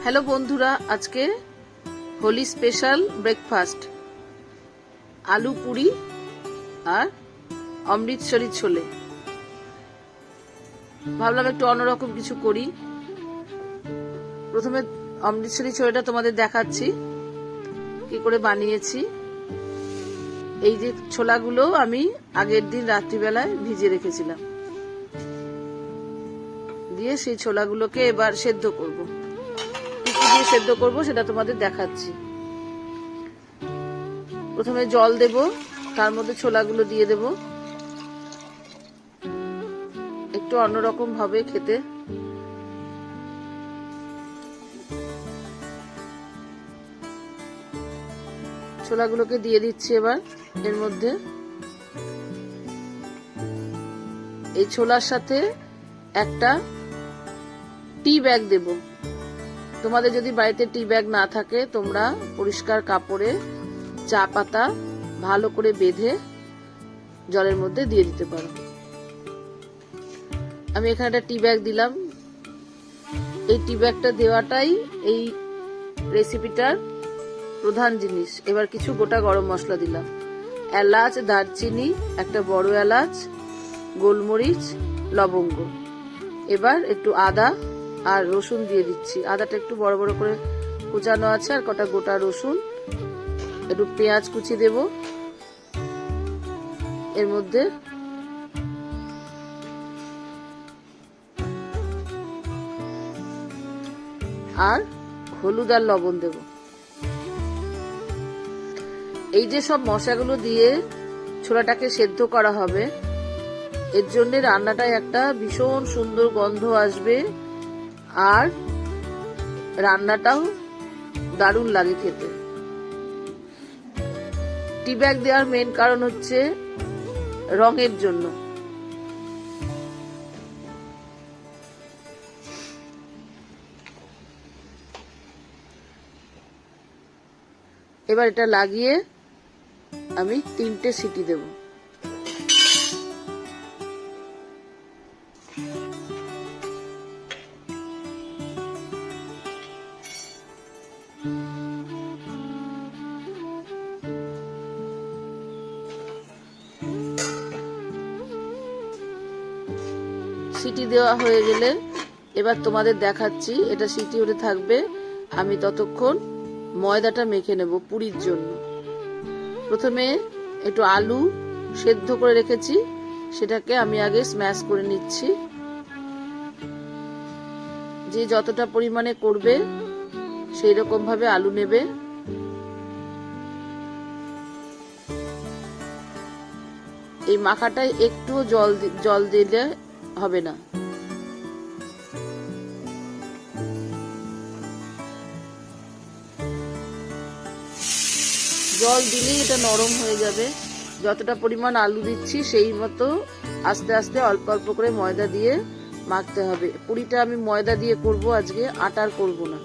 Hello বন্ধুরা, আজকে Holi special breakfast আলু পুরি আর অমৃতসরি ছোলে। ভাবলাম একটু অন্যরকম কিছু করি। প্রথমে অমৃতসরি ছোলেটা তোমাদের দেখাচ্ছি কি করে বানিয়েছি। এই যে ছোলাগুলো আমি আগের দিন রাত্রিবেলায় ভিজে রেখেছিলাম, দিয়ে সেই ছোলাগুলোকে এবার সেদ্ধ করব। কি দিয়ে সেদ্ধ করব সেটা তোমাদের দেখাচ্ছি। প্রথমে জল দেব, তার মধ্যে ছোলাগুলো দিয়ে দেব। একটু অন্যরকম ভাবে খেতে। ছোলাগুলোকে দিয়ে দিচ্ছি এবার এর মধ্যে। এই ছোলার সাথে একটা টি ব্যাগ দেব। তোমাদের যদি বাড়িতে টি ব্যাগ না থাকে, তোমরা পরিষ্কার কাপড়ে চা পাতা ভালো করে বেঁধে জলের মধ্যে দিয়ে দিতে পারো। আমি এখানে একটা টি ব্যাগ দিলাম। এই টি ব্যাগটা দেওয়াটাই এই রেসিপিটার প্রধান জিনিস। এবার কিছু গোটা গরম মশলা দিলাম, এলাচ, দারচিনি, একটা বড় এলাচ, গোলমরিচ, লবঙ্গ। এবার একটু আদা আর রসুন দিয়ে দিচ্ছি। আদাটা একটু বড় বড় করে কুচানো আছে, আর কটা গোটা রসুন। একটু পেঁয়াজ কুচি দেব এর মধ্যে। আর হলুদ আর লবণ দেব। এই যে সব মশলাগুলো দিয়ে ছোলাটাকে সেদ্ধ করা হবে, এর জন্য রান্নাটায় একটা ভীষণ সুন্দর গন্ধ আসবে, আর রান্নাটাও দারুণ লাগে খেতে। টি ব্যাগ দেওয়ার মেন কারণ হচ্ছে রঙের জন্য। এবার এটা লাগিয়ে আমি 3টে সিটি দেব। সিটি দেওয়া হয়ে গেলে এবার তোমাদের দেখাচ্ছি। এটা সিটি হতে থাকবে, আমি ততক্ষণ ময়দাটা মেখে নেব পুরির জন্য। প্রথমে একটু আলু সেদ্ধ করে রেখেছি, সেটাকে আমি আগে স্ম্যাশ করে নিচ্ছি। যে যতটা পরিমাণে করবে সেই রকম ভাবে আলু নেবে। এই মাখাটায় একটু জল দিলে হবে না। জল দিলেই এটা নরম হয়ে যাবে। যতটা পরিমাণ আলু দিচ্ছি সেই মতো আস্তে আস্তে অল্প অল্প করে ময়দা দিয়ে মাখতে হবে। পুরিটা আমি ময়দা দিয়ে করব আজকে, আটার করব না।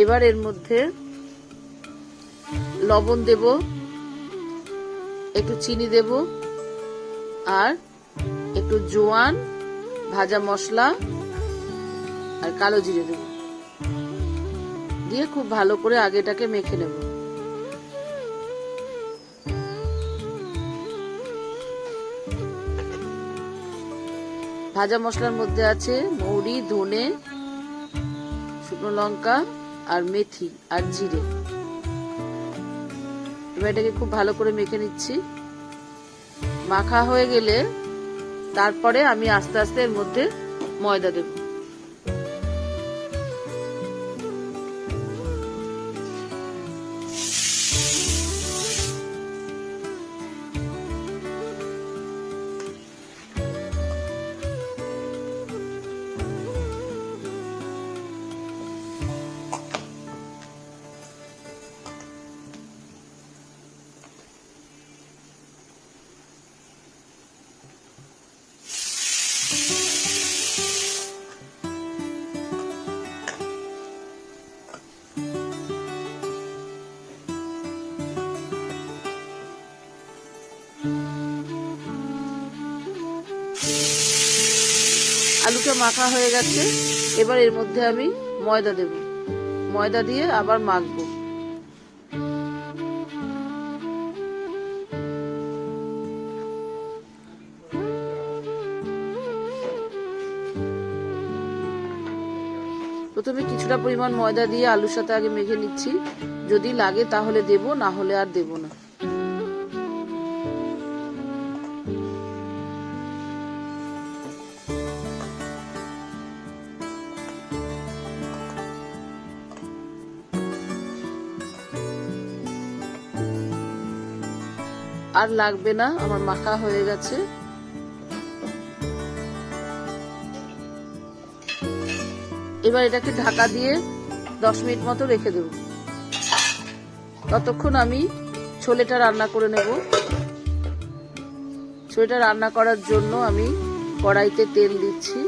এবার এর মধ্যে লবণ দেব, একটু চিনি দেব, আর একটু জোয়ান, ভাজা মশলা আর কালো জিরে দেব। দিয়ে খুব ভালো করে আগেটাকে মেখে নেব। ভাজা মশলার মধ্যে আছে মৌরি, ধনে, শুকনো লঙ্কা আর মেথি আর জিরে। এবার এটাকে খুব ভালো করে মেখে নিচ্ছি। মাখা হয়ে গেলে তারপরে আমি আস্তে আস্তে এর মধ্যে ময়দা দেব। আলুটা মাখা হয়ে গেছে। এবার এর মধ্যে আমি ময়দা দেব। ময়দা দিয়ে আবার মাখবো। প্রথমে কিছুটা পরিমাণ ময়দা দিয়ে আলুর সাথে আগে মেখে নিচ্ছি, যদি লাগে তাহলে দেব, না হলে আর দেব না। আর লাগবে না, আমার মাখা হয়ে গেছে। এবার এটাকে ঢাকা দিয়ে 10 মিনিট মতো রেখে দেব। ততক্ষণ আমি ছোলেটা রান্না করে নেব। ছোলেটা রান্না করার জন্য আমি কড়াইতে তেল দিচ্ছি।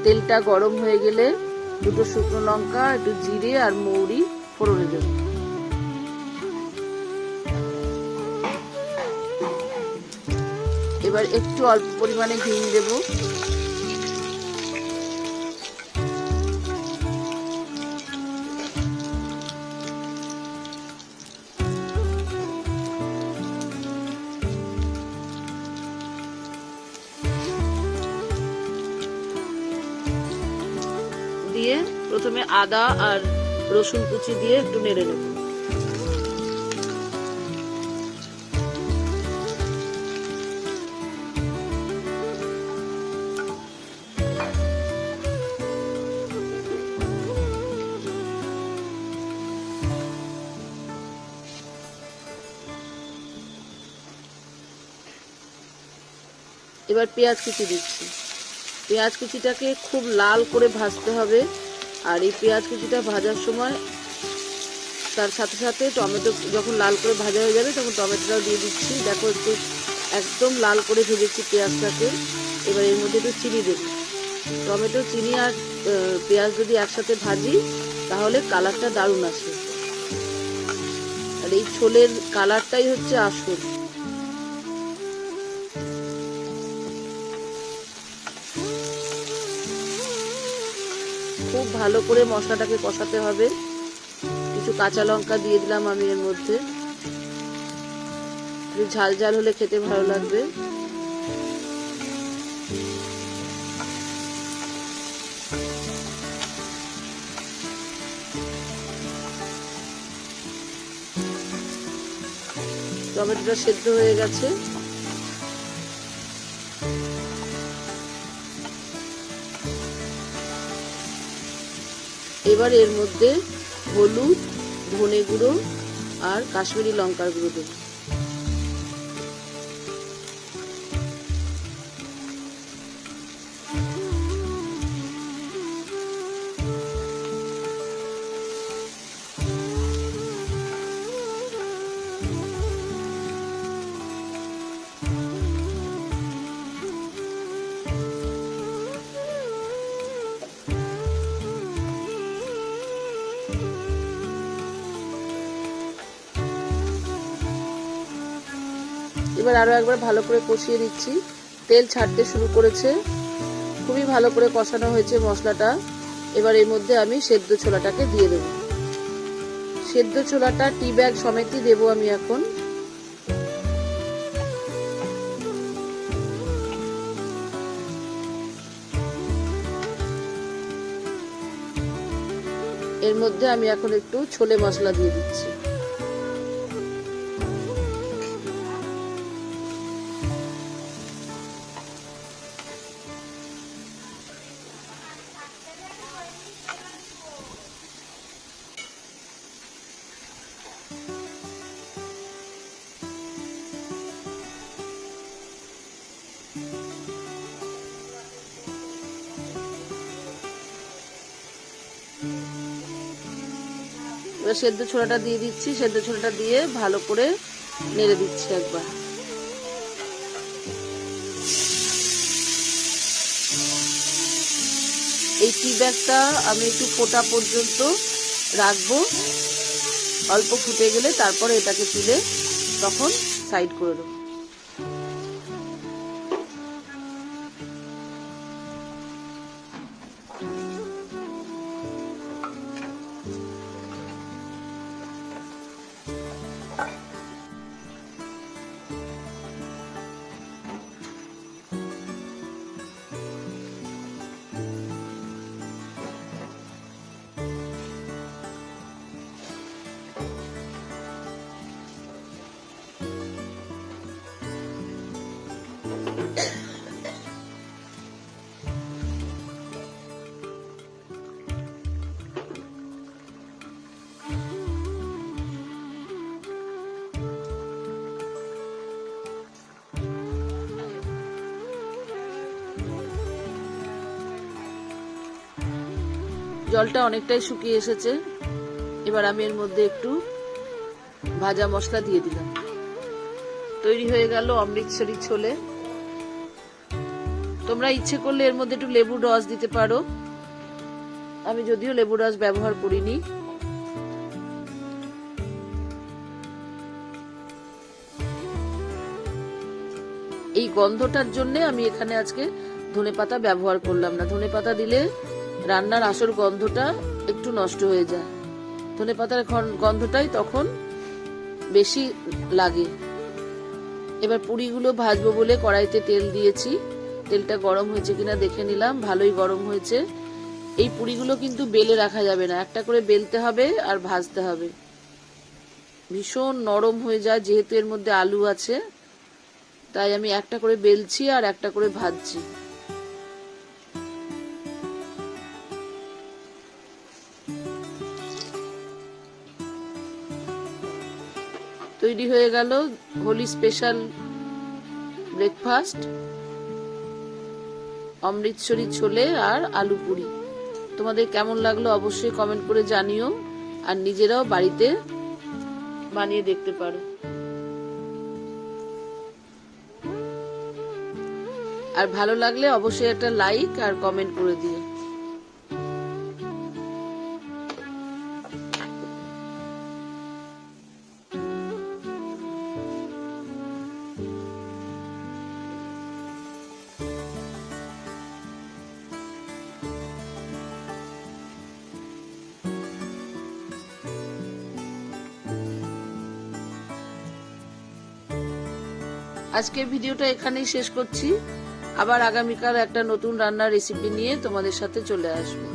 তেলটা গরম হয়ে গেলে দুটো শুকনো লঙ্কা, একটু জিরে আর মৌরি ফোড়নে দেব। এবার একটু অল্প পরিমাণে হিং দেব। দিয়ে প্রথমে আদা আর রসুন কুচি দিয়ে একটু নেড়ে নেব। এবার পেঁয়াজ কুচি দিচ্ছি। পেঁয়াজ কুচিটাকে খুব লাল করে ভাজতে হবে, আর এই পেঁয়াজ কুচিটা ভাজার সময় তার সাথে সাথে টমেটো যখন লাল করে ভাজা হয়ে যাবে তখন টমেটোটাও দিয়ে দিচ্ছি। দেখো একটু একদম লাল করে ভেজেছি পেঁয়াজটাকে। এবার এর মধ্যে একটু চিনি দেব। টমেটো, চিনি আর পেঁয়াজ যদি একসাথে ভাজি তাহলে কালারটা দারুণ আসে, আর এই ছোলের কালারটাই হচ্ছে আসল। খুব ভালো করে মশলাটাকে কষাতে হবে। কিছু কাঁচা লঙ্কা দিয়ে দিলাম আমি এর মধ্যে, একটু ঝাল ঝাল হলে খেতে ভালো লাগবে। টমেটোটা সেদ্ধ হয়ে গেছে। এবার এর মধ্যে হলুদ, ধনে গুঁড়ো আর কাশ্মীরি লঙ্কার গুঁড়ো দেব। এবার আরো একবার ভালো করে কষিয়ে দিচ্ছি। তেল ছাড়তে শুরু করেছে, খুবই ভালো করে কষানো হয়েছে মশলাটা। এবার এর মধ্যে আমি সেদ্ধ ছোলাটাকে দিয়ে দেব। সেদ্ধ ছোলাটা টি ব্যাগ সমেতই দেব আমি এখন। এর মধ্যে আমি এখন একটু ছোলে মশলা দিয়ে দিচ্ছি। এবার সেদ্ধ ছোলাটা দিয়ে দিচ্ছি। সেদ্ধ ছোলাটা দিয়ে ভালো করে নেড়ে দিচ্ছি একবার। এই টি ব্যাগটা আমি একটু ফোটা পর্যন্ত রাখবো, অল্প ফুটে গেলে তারপরে এটাকে তুলে তখন সাইড করে দেবো। জলটা অনেকটাই শুকিয়ে এসেছে। এবার আমি এর মধ্যে একটু ভাজা মশলা দিয়ে দিলাম। তৈরি হয়ে গেল অমৃতসরি ছোলে। তোমরা ইচ্ছে করলে এর মধ্যে একটু লেবুর রস দিতে পারো, আমি যদিও লেবুর রস ব্যবহার করিনি। এই গন্ধটার জন্য আমি এখানে আজকে ধনেপাতা ব্যবহার করলাম না। ধনেপাতা দিলে রান্নার আসল গন্ধটা একটু নষ্ট হয়ে যায়, ধনেপাতার গন্ধটাই তখন বেশি লাগে। এবার পুরিগুলো ভাজবো বলে কড়াইতে তেল দিয়েছি। তেলটা গরম হয়েছে কিনা দেখে নিলাম, ভালোই গরম হয়েছে। এই পুরিগুলো কিন্তু বেলে রাখা যাবে না, একটা করে বেলতে হবে আর ভাজতে হবে। ভীষণ নরম হয়ে যায় যেহেতু এর মধ্যে আলু আছে, তাই আমি একটা করে বেলছি আর একটা করে ভাজছি। তৈরি হয়ে গেল হোলি স্পেশাল ব্রেকফাস্ট, অমৃতসরি ছোলে আর আলু পুরি। তোমাদের কেমন লাগলো অবশ্যই কমেন্ট করে জানিও, আর নিজেরাও বাড়িতে বানিয়ে দেখতে পারো। আর ভালো লাগলে অবশ্যই একটা লাইক আর কমেন্ট করে দিও। আজকের ভিডিওটা এখানেই শেষ করছি। আবার আগামীকাল একটা নতুন রান্নার রেসিপি নিয়ে তোমাদের সাথে চলে আসবো।